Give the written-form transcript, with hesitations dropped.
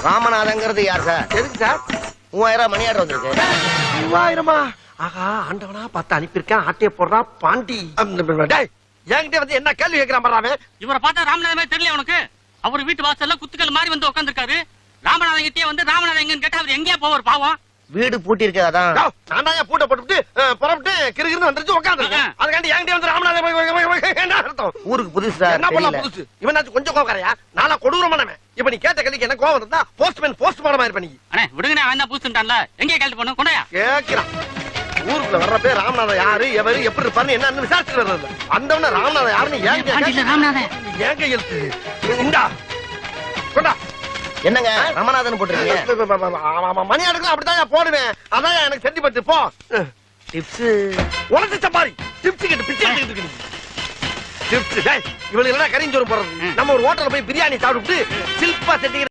ராமநாதங்கிறது யார் சார்? எதுக்கு sir? 3000 money order வந்திருக்கு. 3000? ஆஹா, ஆண்டவனா பார்த்து அனுப்பியிருக்கேன். ஆட்டைய போடுறா பாண்டி. என்கிட்ட வந்து என்ன கேள்வி கேட்கிறான் பாரு. இவரை பார்த்தா ராமநாதமே தெரியல உனக்கு? அவர் வீட்டு வாசல்ல குத்துக்கள் மாதிரி வந்து உட்காந்துருக்காரு. ராமநாதன் கிட்டே வந்து ராமநாதன் எங்கன்னு கேட்டா அவர் எங்கேயா போவார் பாவம்? வீடு பூட்டி இருக்கு. அதான் நான் பூட்டை போட்டு புறப்பட்டு கிருகிருன்னு வந்துருச்சு உட்காந்துருக்கேன். அதுக்காண்டி என்கிட்ட வந்து ராமநாதன் என்ன அர்த்தம்? ஊருக்கு புதுசு சார். என்ன பண்ணலாம் புதுசு? இவனாச்சும் கொஞ்சம் கோவக்காரையா? நாளா கொடூரமானவன். இப்ப நீ கேட்ட கேள்விக்கு என்ன கோவம் இருந்தா போஸ்ட்மேன் போஸ்ட்மார்டம் ஆயிருப்ப நீ. அண்ணே விடுங்கண்ணே, அவன் தான் பூசுட்டான்ல. எங்கே கேள்வி பண்ணு கொண்டாயா கேட்கிறான். ஊருக்குள்ள வர்றப்பே ராமநாதன் யாரு எவரு எப்படி இருப்பாருன்னு என்ன விசாரிச்சு வர்றது. வந்தவன ராமநாதன் யாருன்னு ராமநாதன் ஏன் கையெழுத்து இந்தா கொண்டா. என்னங்க ராமநாதன் போட்டுருக்கீங்க? மணி அடுக்கலாம் அப்படித்தான் போடுவேன். அதான் எனக்கு செஞ்சு பட்டு போ. டிப்ஸ் உனக்கு சப்பாரி டிப்ஸ் கிட்ட பிச்சை எடுத்துக்கிட்டு டிப்ஸ். இவளுக்கு எல்லாம் கரிஞ்சோறு போடுறது. நம்ம ஒரு ஹோட்டல்ல போய் பிரியாணி சாப்பிட்டு சில்பா செட்டிங்